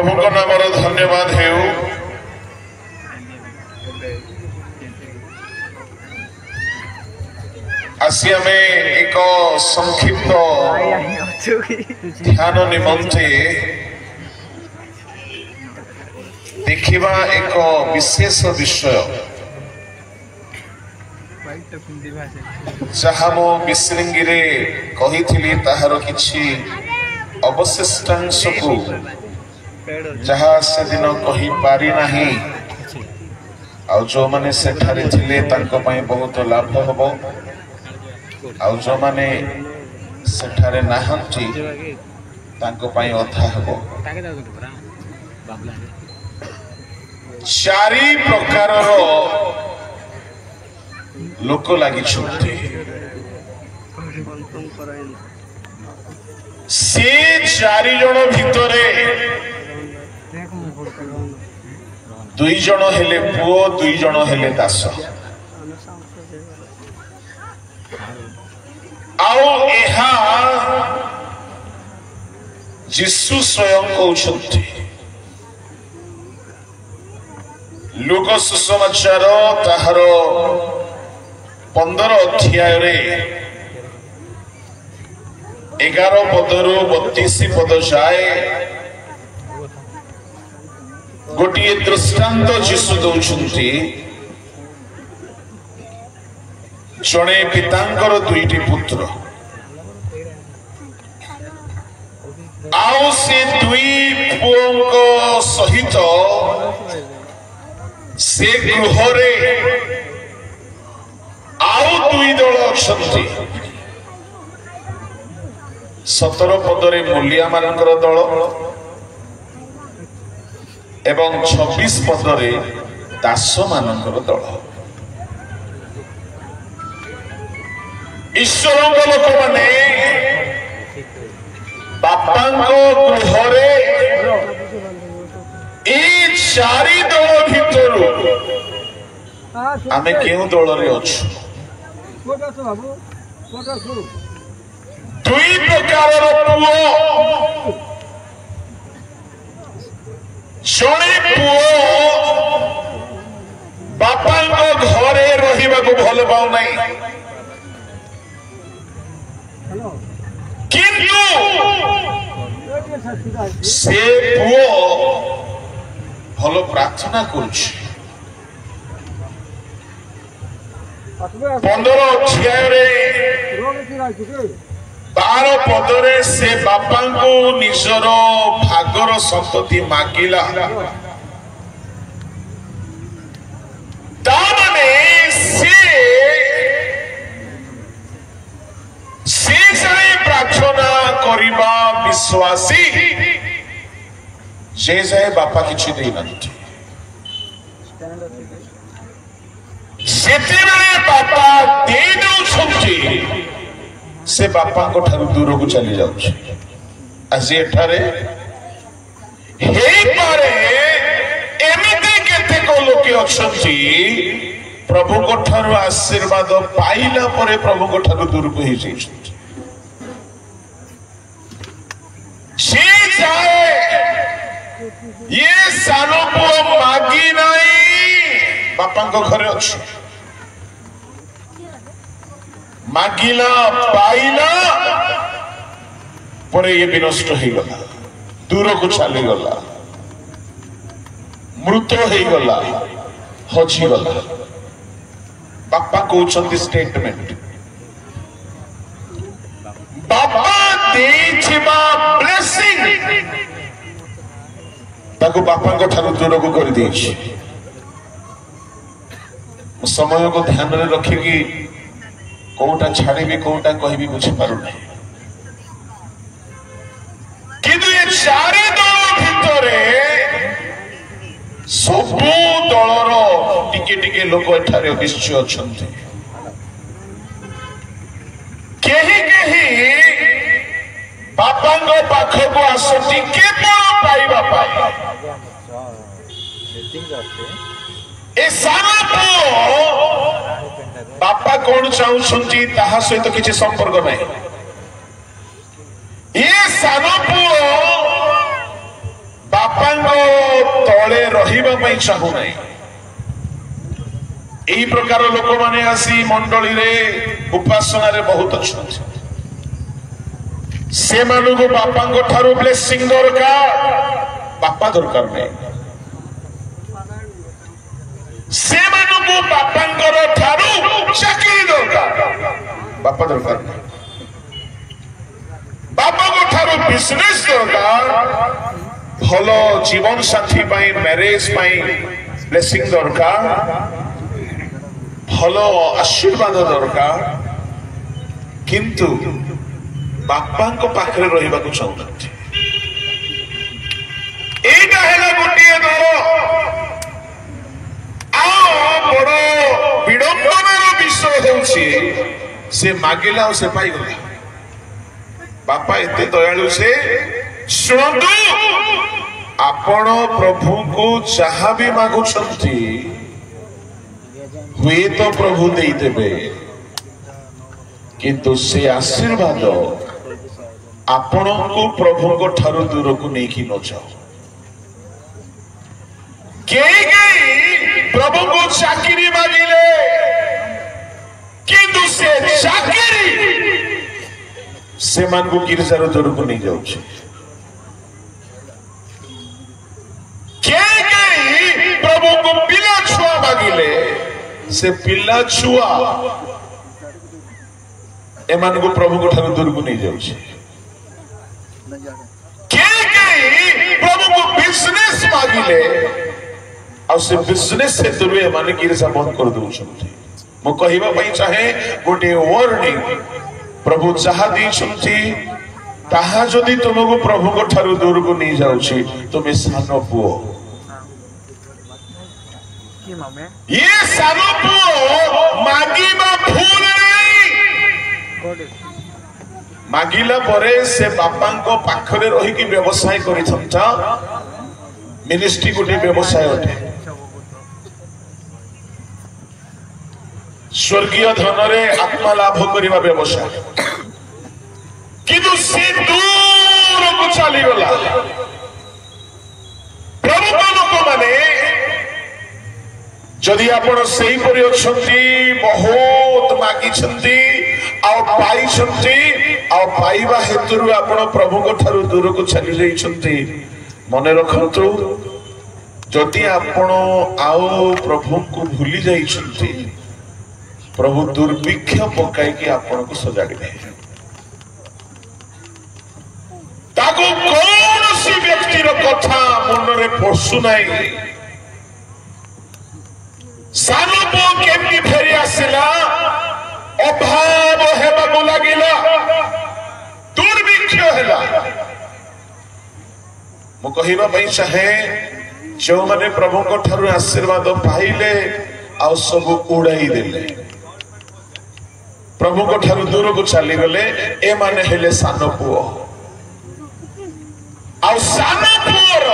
प्रभु को नाम धन्यवाद हेउ। आसी आमे एक संक्षिप्त ध्यान निमंते देखिबा एक विशेष विषय जहा मो विश्रृंगी रे कही ताहार किछि अवशिष्टांश को जहा से दिन कही पारि नाही आउ जो माने सेठारे थिले तांको पई बहुत लाभ हबो आउ जो माने सेठारे नाहंती तांको पई अथा हबो। चारि प्रकार लोक लागि छुट्टी से चारि जण भितरे दुई जण हेले पुओ दुई जण हेले दास आउ एहा यीशु स्वयं कहउछंती लोक सुसमाचार ताहार 15 अध्याय रे 11 पदरु 32 पद जाए गोटे दृष्टांत यीशु दौछंती जणे पितांकर दुईटी पुत्र आउ से दुई पुओंको सहित से गृहरे आउ दुई दल अछंती 17 पदरे मूलिया मानकर दल एवं 26 पदरे दास मानकर दल। ईश्वर लोक माने बापा गृहरे ए चारि दल भितर आमे केउ दल रे अछु दुई प्रकार पुओ जड़े पुओ बापा घरे रहिबा को भल पाउ नहीं किंतु से पुओ भल प्रार्थना करुछि 15 अध्याय रे 12 पदरे से बापा को निजर भागर संपत्ति मागिला ताने से जाए प्रार्थना करिबा विश्वासी जे जाए बापा किछि देई नथि सेतेबेले बापा दे दउछंती से बापा को ठारू दूर को चली जाउछ आज एठारे हेई पारे एमिते केते को लोके अछंती प्रभु को ठारू आशीर्वाद पाइला परे प्रभु को ठारू दूर को ही जाउछ से जाए ये सानो पुओ मागी नहीं बापा को घरे अछि मागिला पाइला परे ये विनष्ट हो गला दूर को चली गला मृत हो गला हजी गला बापा कहउछंती स्टेटमेंट बापा देछिबा ब्लेसिंग ताको बापा को ठारू दूर को कर देछि समय को ध्यान रे रखिकी कोटा छाड़ी भी कोटा कही भी बुझी पारु नहीं किंतु ये चारि दल भितरे सबु दलर टिके टिके लोक एठारे निश्चय अछंती केही केही बापा पाख को आसती केवल पाइबा पाई ए सारा बापा कौन चाहूंती ताहा सहित किसी संपर्क नहीं ये सानो पुओ बापा तले रहिबा पई चाहू नहीं एई प्रकार लोक माने आसी मंडली रे उपासना रे बहुत अच्छे से मानु को बापा को ठारू ब्लेसिंग दरकार बापा दरकार नहीं से मानु को बापा को ठारू चाकरी दरकार बापा दरकार नहीं बापा को ठारू बिजनेस दरकार भलो जीवन साथी पाई मैरिज पाई ब्लेसिंग दरकार भलो आशीर्वाद दरकार किंतु बापा को पाखरे रहिबा को चाहूनांती एटा हेला गोटिए दर आ बड़ विडंबनार विषय होउछि से मागिला और से पाई गला बापा एते दयालु से सुनंतु आपण प्रभु को जहाँ भी मागुछंती हुए तो प्रभु दे देबे किंतु से आशीर्वाद आपण को प्रभु को ठारू दूर को नहीं कि न जाओ प्रभु को चाकरी मांगिले किंतु से चाकरी से मान को गिरजार दूर को नहीं जाऊ प्रभु को पिला छुआ मांगिले से पिला छुआ एमान को प्रभु को ठारू दूर को नहीं जाऊ प्रभु को बिजनेस मांगिले और से बिजनेस से दूर एमाने गिरजा बंद कर दउछंती मो कहिबा पई चाहे गोटे वार्निंग प्रभु चाहा दी ताहा जदि तुमको प्रभु को ठारू दूर को नहीं जाउछि तुमे सानो पुओ ये सानो पुओ मागिबा भूल नहीं मागिला परे से बापा को पाखरे रही कि व्यवसाय करिथंता मिनिस्ट्री गोटे व्यवसाय अटे स्वर्गीय धन रे आत्मा लाभ करिबा व्यवसाय किंतु से दूर को चली गला प्रभु लोक माने जदि आपण सही परि अछंती बहुत मागी छंती आ पाई छंती आ पाइबा हेतुरु आपण प्रभु को ठारू दूर को चली जाई छंती मने रखंतु जदि आपण आओ प्रभु को भूली जाई छंती प्रभु दुर्भिक्ष पकाई कि आपण को सजाड़े ताको कौन सी व्यक्ति कथा मन रे पशु नहीं सानो पो केमनी फेरी आसिला अभाव हेबाको लागिला दुर्भिक्ष हेला मु कहिबा पई चाहे जो माने प्रभु को ठारू आशीर्वाद पाइले आ सब उड़ाई देले प्रभु को ठारू दूर को चली गले ए माने हेले सानो पुओ आ सानो पुओर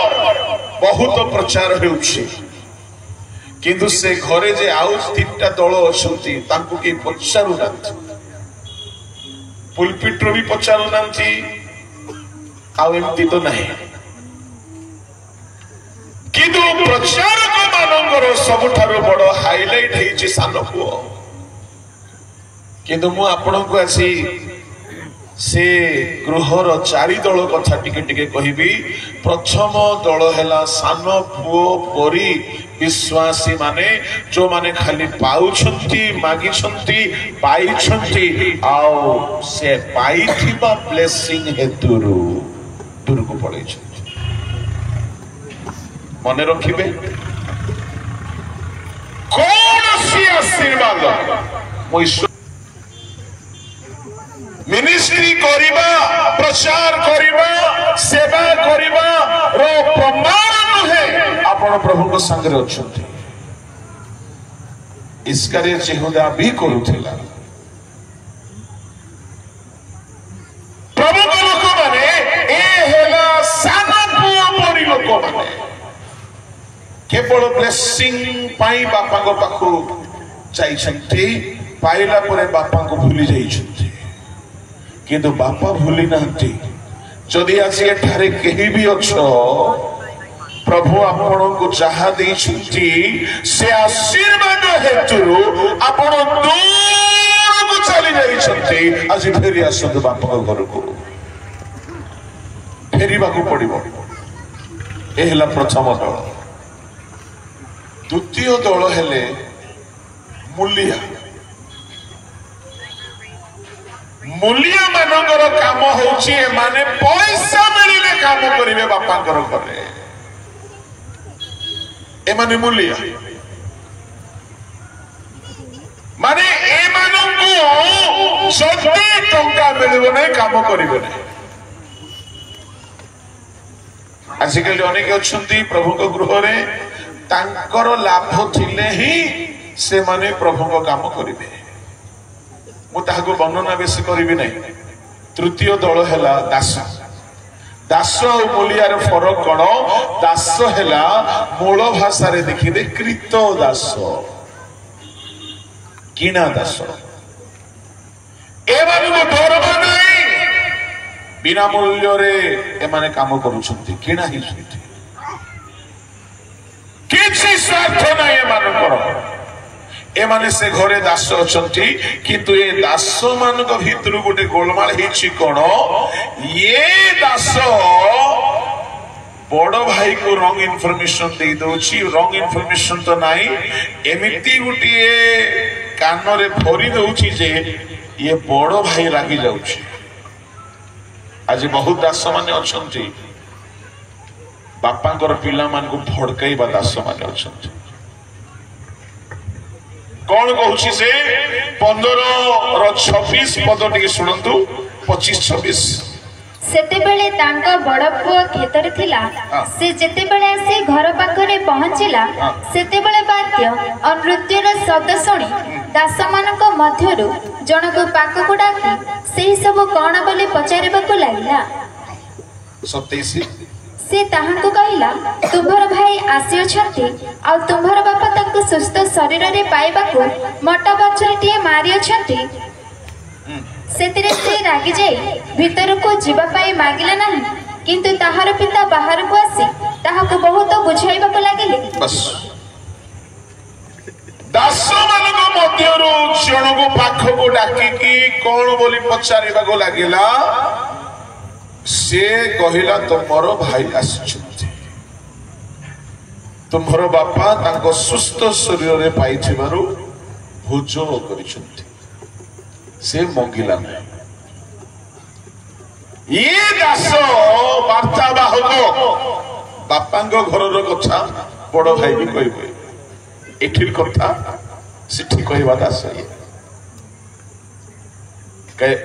बहुत प्रचार हेउछि किंतु से घरे जे आउ तीनटा दल अछंती तांको के पचारु नांती पुलपिट रो भी पचारु नांती आउ एमती तो नहीं किंतु प्रचारक मानकर सबुठारो बड़ हाइलाइट हेछि सानो पुओ किंतु मु आपण को आसी से गृहर चारि दल कथा टिके टिके कहिबी प्रथम दल हैला सानो पुओ परी विश्वासी माने जो माने खाली पाउछंती मागी छंती पाई छंती आउ से पाई थिबा ब्लेसिंग हेतुरु दूर को पड़े छंती मने रखिबे कौन सी आशीर्वाद मो मिनिस्ट्री करिबा प्रचार करिबा सेवा करिबा रो प्रमाण नुहे आपण प्रभु को संग रे अछंती इसकरे जेहुदा भी करूथिला प्रभु को लोक माने ए हेला साना पुओ परि लोक माने केवल ब्लेसिंग पाई बापा को पाखु चाहि छंती पाइला परे बापा को भूली जाई छंती किंतु बापा भूली नांती जदि आज एठारे केही भी अछ प्रभु आपण को जहा देइछुंती से आशीर्वाद हेतु आपण दूर को चली जाइछंती आज फेरी आसंत बापा घर को फेरिबा को पड़िबो एहला प्रथम दल द्वितीय दल हेले मूलिया मूलिया मानकर काम होची माने पैसा मिलिले काम करिवे बापांकर घरे ए माने मूलिया माने ए मानंको जति टंका मिलिबो नै काम करिवे नै आजिकल अनेक अछंती प्रभु को गृह रे तांकर लाभ थिले ही से माने प्रभु को काम करिवे मु ताहाको वर्णना बेसी करिवि नै तृतीय दल हैला दास दास और मूलियार फरक कण दास हैला मूल भाषा रे देखिबे कृत दास किना दास ए माने दरबा नै बिना मूल्य रे ए माने काम करूछंती किना ही छंती किछि स्वार्थ नै ए मानकर ए माने से घरे दास अछंती किंतु ए दास मान को भीतर गोटे गोलमाल हिची कोन ये दास बड़ भाई को रॉन्ग इन्फॉर्मेशन दे दोची रॉन्ग इन्फॉर्मेशन तो नाही एमिति गुटी कान रे भरी दोची जे ये बड़ भाई रागी जाउची आज बहुत दास माने अछंती बापांकर पिला मान को भड़काइबा दास माने अछंती कौन कहूँ से 15-26 पद टी शुणु 25-26 सेतेबेले तांका बड़ पुओ खेतर थिला से जेतेबेले आसी घर पाखरे पहुंचिला सेतेबेले वाद्य और नृत्यर शब्द सुनी दास मानक मध्यरु जनक पाखकु डाकी सेही सब कोन बोली पचारिबाकु लागिला 27 से ताहांको कहिला तुम्हर भाई आसी अछंती आ तुम्हर बापा ताको सुस्थ शरीर रे पाइबाकु मोटा बछड़ीटिए मारी अछंती सेतिरे से रागी जाई भीतर को जीवा पाई मागिला नाही किंतु ताहार पिता बाहर को आसी ताहाको बहुत बुझाइबाकु लागिले बस दास मानक मध्यरु जनक पाखको डाकी की कोन बोली पचारिबाकु लागिला से कहिला तुमर भाई आछुंती तुमर बापा तांको सुस्थ शरीर रे पाइथिबारु भोज करिसंती से मंगिला नै ये दास वार्ता बाहक बापांगो घरर कथा बड़ भाई भी कहबे एठिर कथा सेठी कहबा दास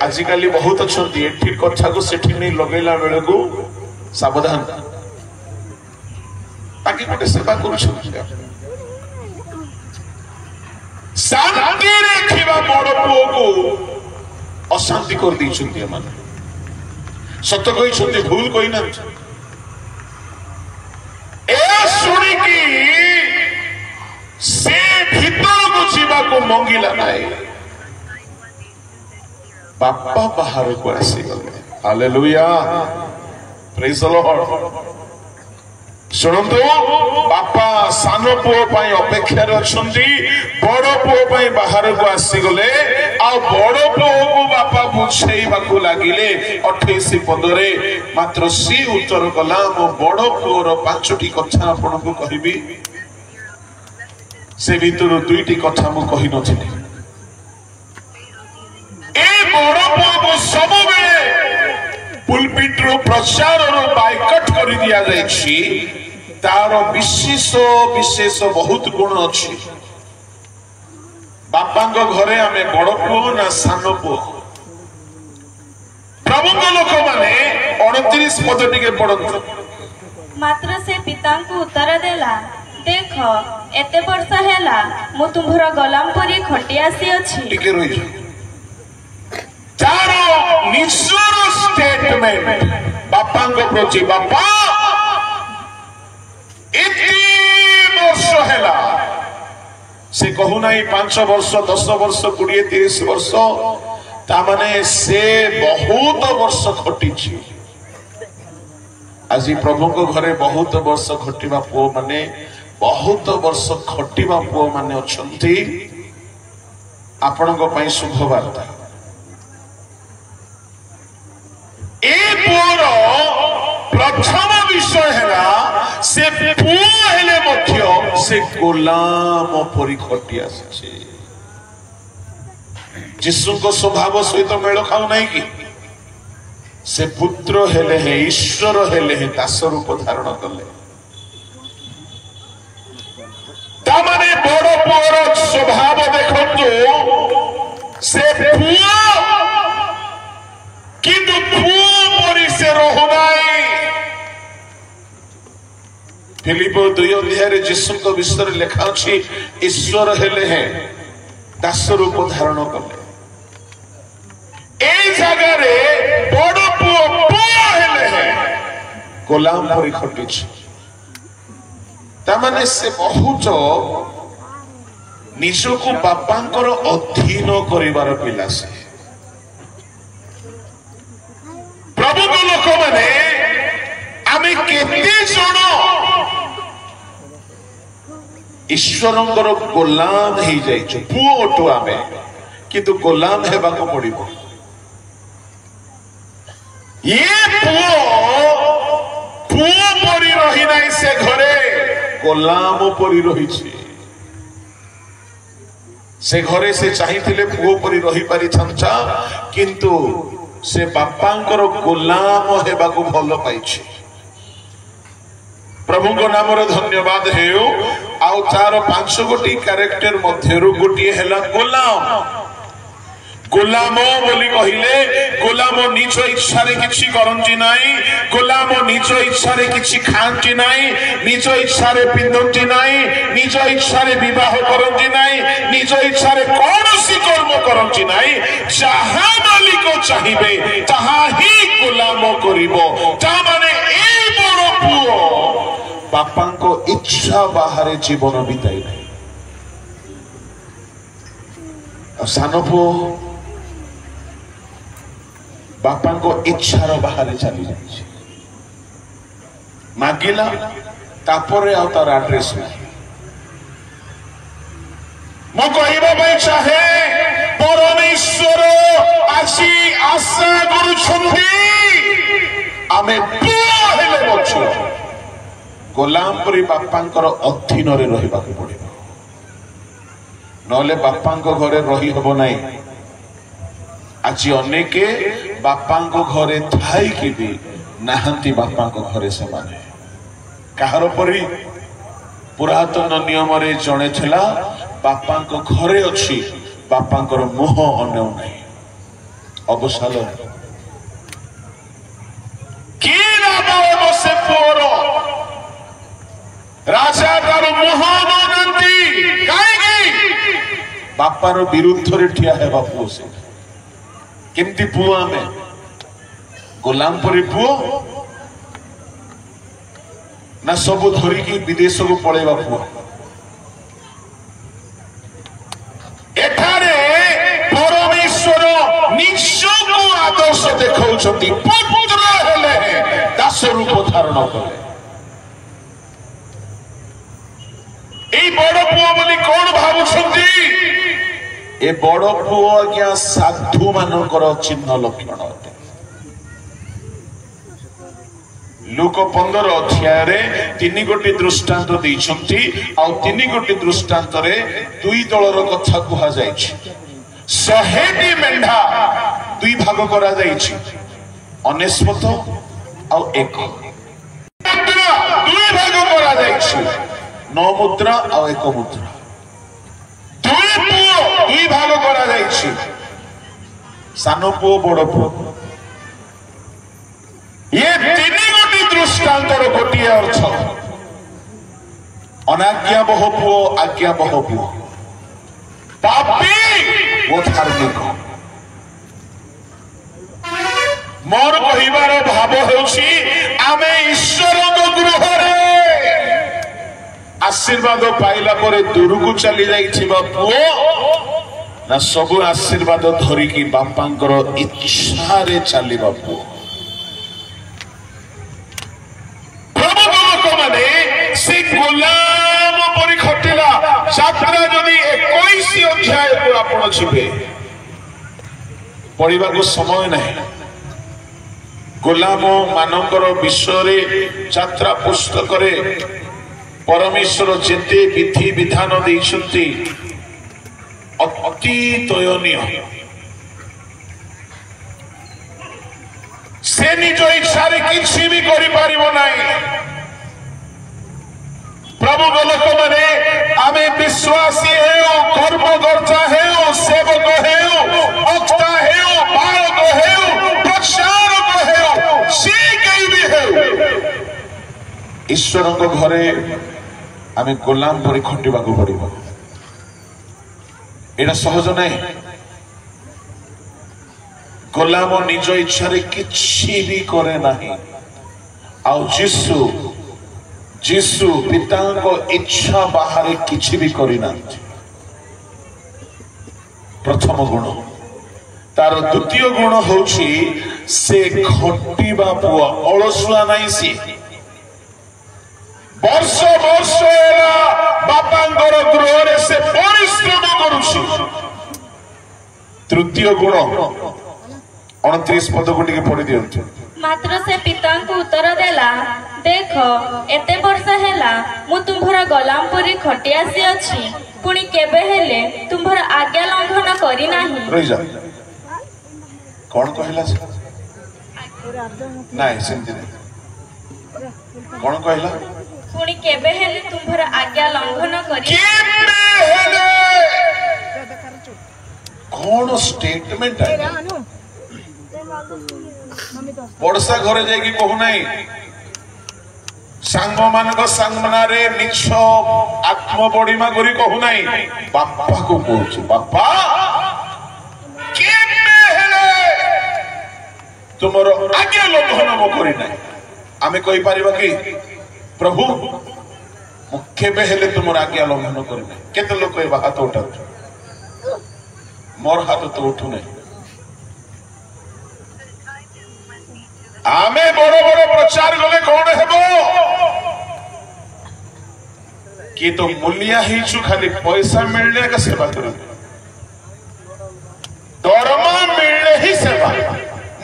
आजिकल बहुत अच्छा एठी कथा को सेठी नहीं लगेला बेले को सावधान ताकि गोटे सेवा करू शांति रे थिबा बड़ पुओ को अशांति कर दी छुंती माने सत्य कहि छुंती भूल कहि न ए सुनी की से भीतर को जीवा को मंगिला नाही बापा बाहर को आसी गले हालेलुया प्रेज द लॉर्ड सुनंतु बापा सान पुओ पाई अपेक्षा रे अछंती बड़ पुओ पाई बाहर को आसी गले आ बड़ पुओ को बापा बुझेइबा को लागिले 28 पद रे मात्र सी उत्तर कला मो बड़ पुओ रो पांचटी कथा आपन को कहिबी से भीतर दुईटी कथा मु कहि नथिले बड़ पुओ को सब पुलपिट रो प्रचार रो बाइकट कर दिया जाइछि तार विशेष बहुत गुण अछि बापांगो घरे आमे बड़ पुओ ना सान पुओ प्रभु को लोक माने 29 पद टिके पढंतु मात्र से पिता को उत्तर देला देख एते वर्ष हैला मु तुम्हर गलाम परी खटी आसी अछि टिके रहि तारो निश्चर स्टेटमेंट बापांगो प्रति बापा इति वर्ष हैला से कहू नहीं 5 वर्ष 10 वर्ष 20 30 वर्ष ता माने से बहुत वर्ष खटी छी आज प्रभु को घरे बहुत वर्ष घटिबा पुओ माने बहुत वर्ष खटिबा पुओ माने अछंती आपणको पई शुभ वार्ता ए पुओर प्रथम विषय है से पुओ हेले मध्य से गोलाम परि खटि आसे जिसु को स्वभाव सहित मेल खाऊ नहीं कि से पुत्र हेले है ईश्वर हेले है दास रूप धारण कले तामाने बड़ पुओर स्वभाव देखंतु से पुओ किंतु पुओ परि से रहुनाई फिलिप 2 अध्याय जिसु को विषय लिखा अछि ईश्वर हेले है दास रूप धारण कले ए जगह रे बड़ पुओ पुओ हेले है गोलाम परि खटिछ तामाने से बहुत निजको बापांकर अधीन करिवार पिला से प्रभु को लोक माने आमे केते जण ईश्वरंकर गोलाम हे जाइछ पुओ ओटो आमे किंतु गोलाम हेबा को पड़िबो ये पुओ परि रही नहीं से घरे गोलाम परि रही से घरे से चाहिए पुओ परि रही पारि छंचा किंतु से बापांकर गोलाम हेबा को भल पाइछि प्रभु को नाम रो धन्यवाद हेउ आउ तार 5 गोटी कैरेक्टर मध्यरु गोटी हेला गोलाम गोलाम बोली कहिले गोलाम निज इच्छा रे किछि करंती नाही गोलाम निज इच्छा रे किछि खांती नाही निज इच्छा रे पिंदंती नाही निज इच्छा रे विवाह करंती नाही निज इच्छा रे कोनोसी कर्म करंती नाही जहा मालिक चाहिबे तहा ही गोलाम करिवो ता माने ए बड़ पुओ बापा को इच्छा बाहर जीवन बिताई नाही सानो पुओ बापा को इच्छार बाहर चली जाए मागिला तापरे आ तार एड्रेस नहीं मो कहबा भाई चाहे परमेश्वर आसी आशा करूछंती आमे पुओ हेले बच्चो गोलाम परि बापांकर अधीन रे रहिबा को पड़िबो नले बापांको घरे रही हबो नाही आज अनेके बापांको घरे थाई कि भी नाहंती बापांको घरे से माने काहर परि पुरातन नियम रे जणे थिला बापांको घरे अछि बापांकर मुह अनेउ नाही अबसाल की लाभ से पुओर राजा तार मुह ननंती काहेकि बापार विरुद्ध रे ठिया है बापू से केमती पुओ आमे गोलाम परि पुओ ना सब धरिकी विदेश को पळेबा पुओ एठारे परमेश्वर निजको आदर्श देखौछंती पुत्र हेले दास रूप धारण कले ए बड़ पुओ बोली कोन भाबुछंती ए बड़ पुओ आज्ञा साधु मानकर चिन्ह लक्षण अटे लूक 15 अध्याय रे 3 गोटी दृष्टांत दैछंती आ 3 गोटी दृष्टांत रे दुई दलर कथा कुहा जाइछि 100टी मेंढा दुई भाग करा जाइछि अनेस्मत आ 1 मुद्रा दुई भाग करा जाइछि 9 मुद्रा आ 1 मुद्रा दुई भाग करा जाइछि सानो पुओ बड़ पुओ ये 3 गोटी दृष्टांत रो गोटी अर्थ अनाज्ञा बह पुओ आज्ञा बह पुओ पापी वो धार्मिक मोर कहिबार भाव हेउछि आमे ईश्वर गृह रे आशीर्वाद पाइला परे दूर को चली जाइछिबा पुओ ना सब आशीर्वाद धरिकी बापांकर इच्छा रे चलीबा पुओ आपण छिबे पढ़ा को समय नहीं गोलाम मानकर विषय यात्रा पुस्तक परमेश्वर जेते विधि विधान देइछन्ति अति दयनीय से निज इच्छा किसी भी करि पारिबो नाही प्रभु लोक माने आमे विश्वासी हेउ कर्मकर्ता हेउ सेवक हेउ वक्ता हेउ बालक हेउ प्रचारक हेउ से कई भी हेउ ईश्वर को घरे आमे गोलाम परि खटिबा को पड़िबो एटा सहज नहीं गोलाम निज इच्छा किछि भी करे नाही आ जीसु पिता को इच्छा बाहर किछि भी करिना प्रथम गुण तार द्वितीय गुण होछि से खटिबा पुआ अलसुआ नाही सी वर्ष वर्ष बापांगर गृह से परिश्रम करुछि तृतीय गुण 29 पद को टिके पढ़ी दियंतु मात्र से पिता को उत्तर देला देख एते वर्ष हैला मु तुम्भर गोलाम परी खटी आसी अछि पुणी केबे हेले तुम्भर आज्ञा लंघन करी नाही रही जा कौन कहला से नहीं सेंति नहीं कौन कहला पुणी केबे हेले तुम्भर आज्ञा लंघन करी केबे हेले कौन स्टेटमेंट है पड़सा घरे जाइए कहू ना सांग मान सामना रे मिछ आत्म बड़ीमा करी कहू ना बापा को कहू बापा तुमर आज्ञा लंघन मो करी ना आमे कहि पारिबा कि प्रभु केबे हेले तुमर आज्ञा लंघन करी ना केते लोक ए हाथ उठा मोर हाथ तो उठू नहीं आमे बड़ बड़ प्रचार गले कौन हेबो कि तो मूल्या हिचु खाली पैसा मिलने का सेवा करू दरमा मिलने ही सेवा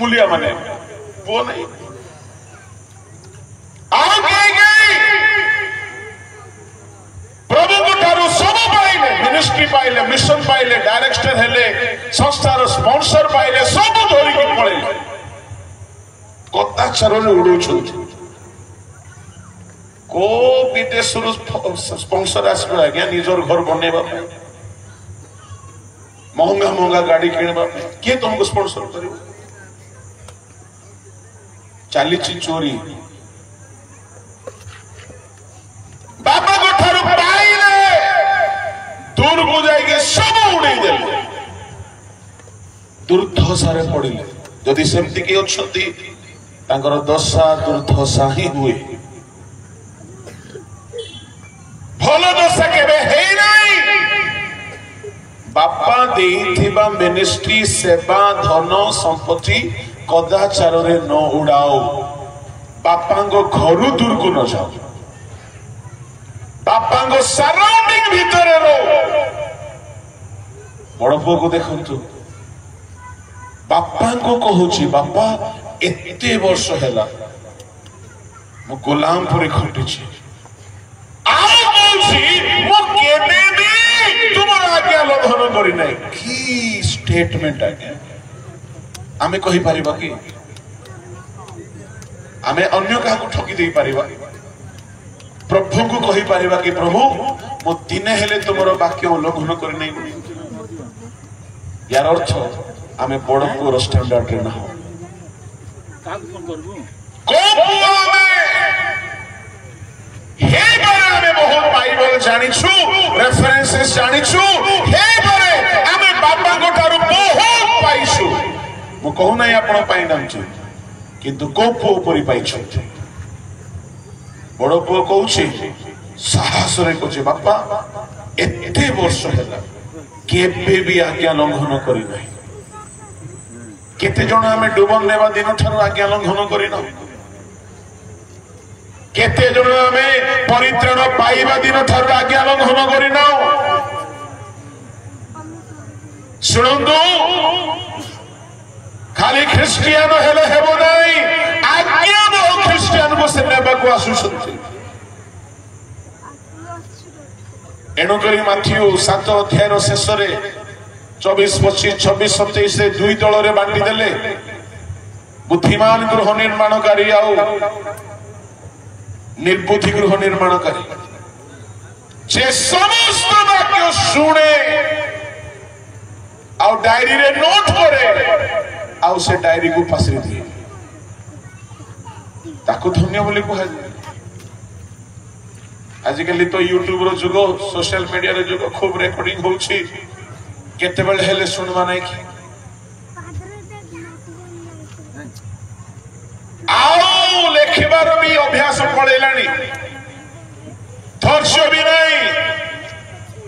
मूल्या माने वो नहीं आगे गई प्रभु को ठारू सब पाइले मिनिस्ट्री पाइले मिशन पाइले डायरेक्टर हेले संस्थार स्पॉन्सर पाइले सब धरी के पळेले कता चरण उड़ो को विदेश स्पॉन्सर आसबे आज्ञा निजर घर बनेबा महंगा महंगा गाड़ी किणबा के तुमको स्पॉन्सर करियो चाली चोरी बाबा को ठारू पाइले दूर को जाएगी सब उड़े देले दुर्दशारे पड़िले जदि सेमति के अछंती तांकर दशा दुर्दशा ही हुए भल दशा केबे हे नाही बापा देइथिबा मिनिस्ट्री सेवा धन संपत्ति कदाचार रे न उड़ाओ बापांगो घरु दूर को न जाओ बापांगो सराउंडिंग भीतर रो बड़ पुओ को देखंतु बापांगो कहूची बापा एते वर्ष हैला मो गोलाम परे खटिछि आउ कहूची मो केबे भी तुमर आज्ञा लंघन करि नै की स्टेटमेंट आज्ञा आमे कहि परिबा कि आमे अन्य का ठकी दे परिबा प्रभु को कहि परिबा कि प्रभु मो दिने हेले तुमर वाक्य उल्लंघन करि नै यार अर्थ आमे बड़ को स्टैंडर्ड रे ना हो बहुत बाइबल जानिछु रेफरेंसेस जानिछु हे बरे आमे बाबा को ठारू बहुत पाइछु मु कहू नै आपण पाइ नामछु किंतु को पो परि पाइछु बड़ पो कहूछि साहस रे कहूछि बापा एते वर्ष हैला केबे भी आज्ञा लंघन करि नै केते जण आमे डुबन नेबा दिन ठारू आज्ञा लंघन करिना केते जण आमे परित्राण पाइबा दिन ठारू आज्ञा लंघन करिना शुणु खाली ख्रिस्टियान हेले हेबो नहीं आज्ञा बहु ख्रिस्टियान को से नेबा को आसुछंती एणुकरी माथ्यू 7 अध्यायर शेष 24 25 26 27 दुई दल रे बांटी देले बुद्धिमान गृह निर्माणकारी आउ निर्बुद्धि गृह निर्माणकारी जे समस्त वाक्य शुणे आउ डायरी रे नोट करे आउ से डायरी को पासरी दिए ताको धन्य बोली कह आजिकल तो यूट्यूब रो जुग सोशल मीडिया रे जुग खूब रेकॉर्डिंग होउछि केते बेल हेले सुनवा नै कि आओ लेखिबार भी अभ्यास पड़ेलानी धैर्य भी नहीं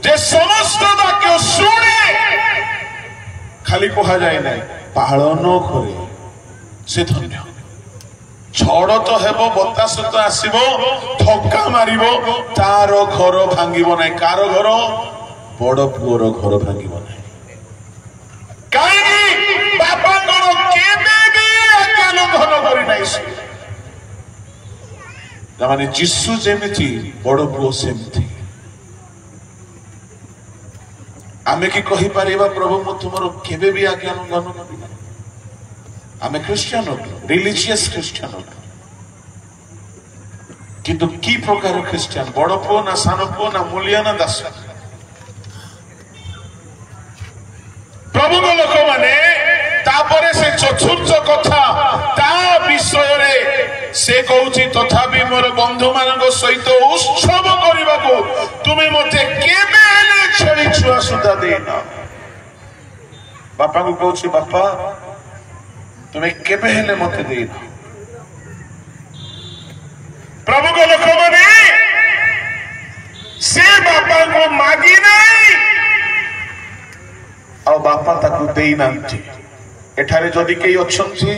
जे समस्त वाक्य सुने खाली कहा जाए नहीं पालन करे से धन्य झड़ तो हेबो बतास तो आसीबो धक्का मारिबो तार घर भांगिबो नहीं कार घर बड़ पुअर घर भांगिबो नहीं काई बापा को केबे भी अज्ञान धन करि नाही से माने जिसु जेमिति बड़ पुओ सेमिति आमे की कहि परिबा प्रभु मो तुमरो केबे भी अज्ञान धन करि नाही आमे क्रिश्चियन रिलीजियस क्रिश्चियन किंतु की प्रकार क्रिश्चियन बड़ पुओ ना सान पुओ ना मूलिया ना दास प्रभु को लोक माने तापरे से चतुर्थ कथा ता विषय रे से कहउची तथापि मोर बंधु मानक सहित उत्सव करबा को तुमे मते केबे हेले छेड़ी छुआ सुधा देना बापा को कहउची बापा तुम्हें केबे हेले मते देना प्रभु को लोक माने से बापा को मागी नहीं आ बापा ताकू देई नांती एठारे जदि केई अछंती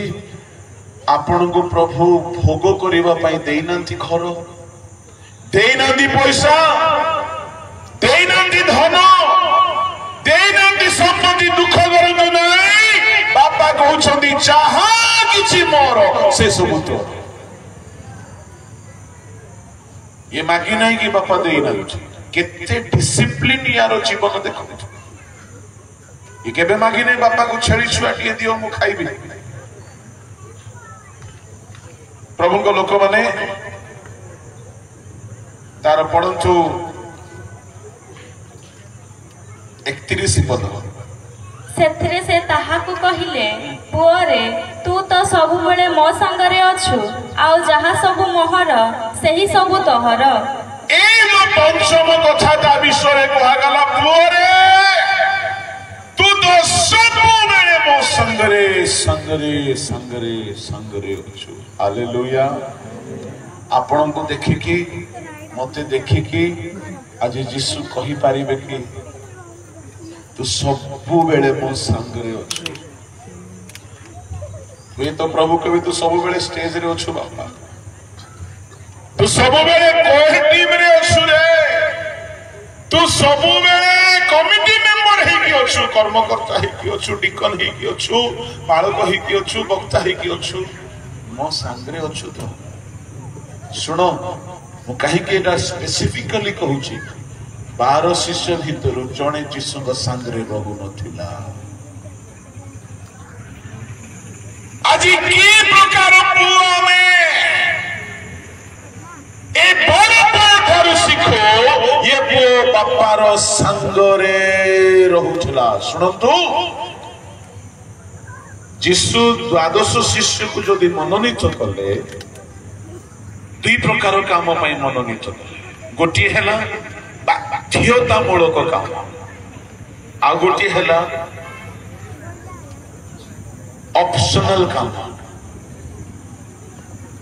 आपण को प्रभु भोग करिबा पई देई नांती घर देई नांती पैसा देई नांती धन देई नांती संपत्ति दुख करंतु नाही बापा कहउछंती चाहा किछि मोर से सब तो ये मागी नहीं कि बापा देई नांती केते डिसिप्लिन यारो जीवन देखो ये केबे मागी नहीं बापा को छेड़ी छुआ टिए दियो मु खाइबी प्रभु को लोक माने तार पढ़ंतु 31 पद सेथिरे से ताहाकु कहिले पुअरे तू तो सबु बेले मो संगरे अछु आउ जहा सबु मोहर सेही सबु तोहर ए जो पंचम कथा ता विषय कहा गला पुअरे तू तो सबु बेले मो संगरे संगरे संगरे संगरे अछु हालेलुया आपण को देखि कि मते देखि कि आज यीशु कहि पारिबे कि तू सबु बेले मो संगरे अछु वे तो प्रभु कभी तू सबु बेले स्टेज रे अछु बापा तू सबु बेले कोई टीम रे अछु रे तू सबु बेले कमिटी मेंबर हे कि अछु कर्मकर्ता हे कि अछु डिकन हे कि अछु पालक हे कि अछु वक्ता हे कि अछु मो संगरे अछु तो सुनो मु काहे के एटा स्पेसिफिकली कहूची 12 शिष्य भितर जणे यीशु संगरे रहु नथिला आज की प्रकार पुआ में ए बड़ पाठर सिखो ये पुओ बापार संगरे रहुथला सुनंतु यीशु 12 शिष्य को जदि मनोनीत कले दुई प्रकार काम पई मनोनीत गोटी हैला बाध्यता मूलक काम आ गोटी हैला ऑप्शनल काम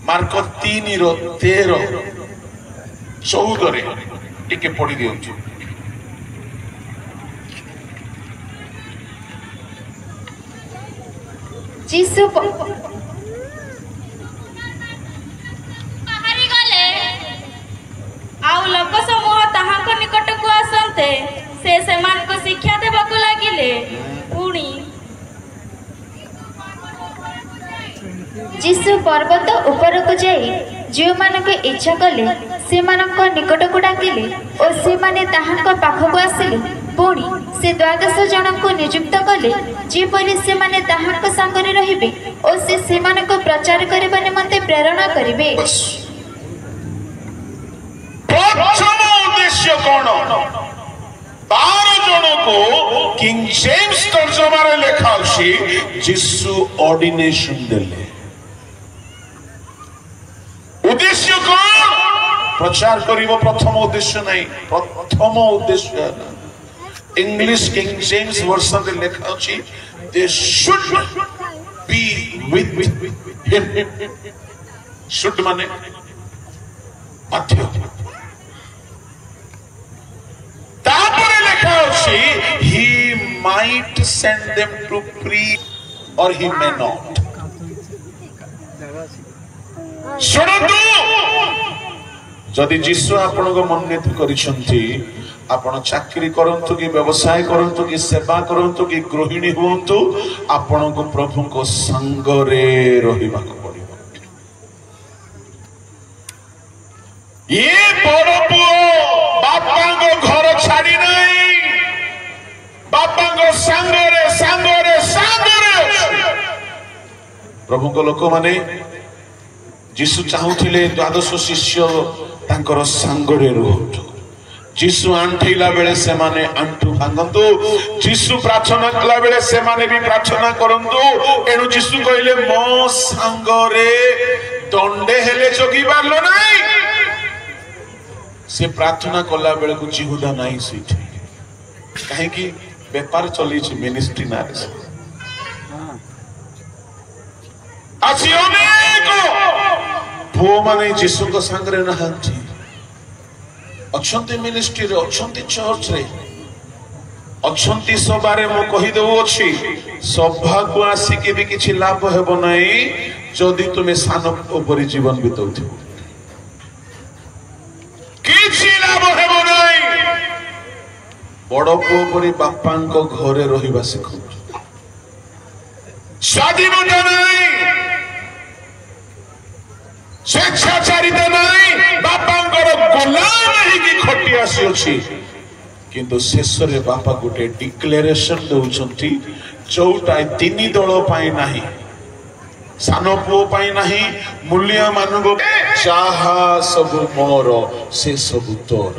मार्क 3:13-14 टिके पढ़ी दियो जीसु बाहरी गले आउ लोक समूह ताहाक निकट को आसंते से समान को शिक्षा देबा को लागिले पर्वत उपरको जाई जो मानक इच्छा कले से मानक निकटको डाकिले और से माने ताहाक पाखको आसिले पुणी से 12 जन को नियुक्त कले जेपरि से माने ताहाक संगरे रहिबे और से मानक प्रचार करबा निमंते प्रेरणा करिवे। प्रथम उद्देश्य कौन? 12 जन को किंग जेम्स तर्जमा रे लेखा अछि यीशु ऑर्डिनेशन देले। उद्देश्य कौन? प्रचार करिवो प्रथम उद्देश्य नहीं, प्रथम उद्देश्य इंग्लिश किंग जेम्स वर्जन रे लेखा अछि they should be with him. Should माने मध्य। तापर लेखा अछि he might send them to preach or he may not। शुणतु जदि जीशु आपण को मनोनीत करिसंती आपण चाकरी करंतु कि व्यवसाय करंतु कि सेवा करंतु कि गृहिणी होंतु आपण को प्रभु को संग रे रहिबा को पड़िबो। ये बड़ पुओ बापा को घर छाड़ी नहीं, बापा को संगरे संगरे संगरे। प्रभु को लोक माने जीशु चाहूथिले 12 शिष्य तांकर संगरे रहंतु। जीशु आंठैला बेले से माने आंठु भांगंतु, जीशु प्रार्थना कला बेले से माने भी प्रार्थना करंतु। एनु जीशु कहले मो संगरे दंडे हेले जोगी बारलो नाही। से प्रार्थना कला बेले को जिहुदा नाही सीठी काहे कि व्यापार चली छि मिनिस्ट्री ना रे। आछि अनेक पुओ माने जीशु को संगरे नहंती अच्छंती मिनिस्ट्री रे अच्छंती चर्च रे अच्छंती सभा रे मो कहि देउ अछि सभा को आसी के भी किछि लाभ हेबो नाही जदि तुमे सान ऊपर जीवन बितौथि। किछि लाभ हेबो नाही। बड़ पुओ परि बापांको घरे रहिबा सिखौ। स्वाधीनता नाही, स्वेच्छाचारिता नाही, बापांकर गुलाम नहीं कि खटी आसी अछि। किंतु शेष रे बापा गुटे डिक्लेरेशन दउछंती जोटा 3 दल पाई नाही, सान पुओ पाई नाही, मूल्य मानव चाहा सब मोर से सब तोर।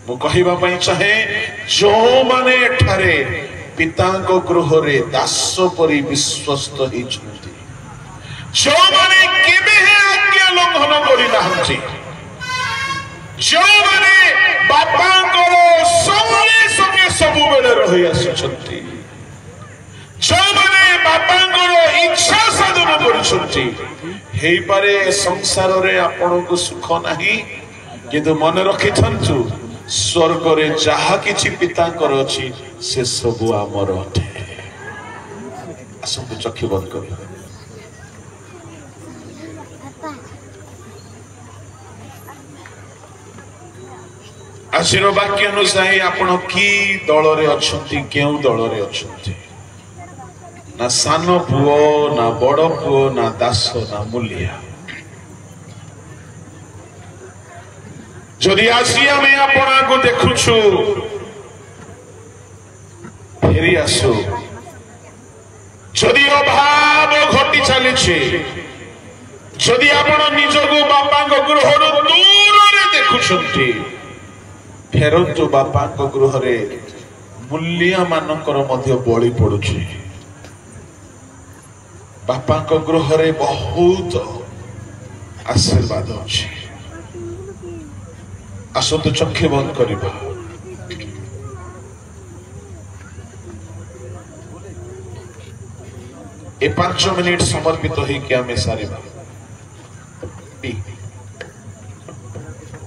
मु कहिबा पई चाहे जो माने एठारे पितांको गृह रे दास परि विश्वस्त हि छथि, जो माने केबे आज्ञा लंघन करि नाहंती, जो माने बापांकर संगे संगे सब बेले रहि आछंती, जो माने बापांकर इच्छा साधन करिसंती। हेई पारे संसार रे आपण को सुख नाही किंतु मन रखिथंतु स्वर्ग रे जहा किछि पितांकर अछि से सब आमर अटे। असंतु चक्षु बंद करियो। आशीर वाक्य अनुसार आपण की दल रे अछंती, केउ दल रे अछंती? ना सान पुओ, ना बड़ पुओ, ना दास, ना मूलिया। जदि आसी आमे आपण को देखुछु फेरी आसु, जदि अभाव घटी चली, जदि आपण निजको बापा गृह दूर रे देखुछंती फेरंतु बापा गृह रे मूल्य मानकर मध्य बळी पड़ुछि। बापा गृह रे बहुत आशीर्वाद अछि। आसतु चक्षु बंद करिबा। ए 5 मिनिट समर्पित होई कि आमे सारिबा।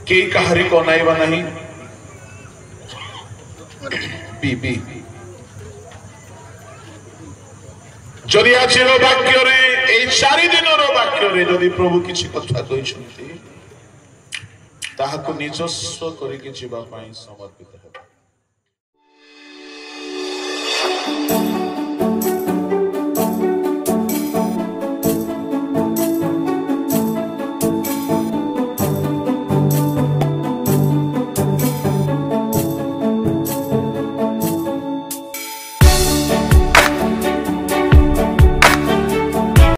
के कहारी को नाइबा नहीं बी जदि आज वाक्य रे ए 4 दिन वाक्य रे जदि प्रभु किछि कथा कहिसंती ताहाको निजस्व करिके जीवा पाई समर्पित है।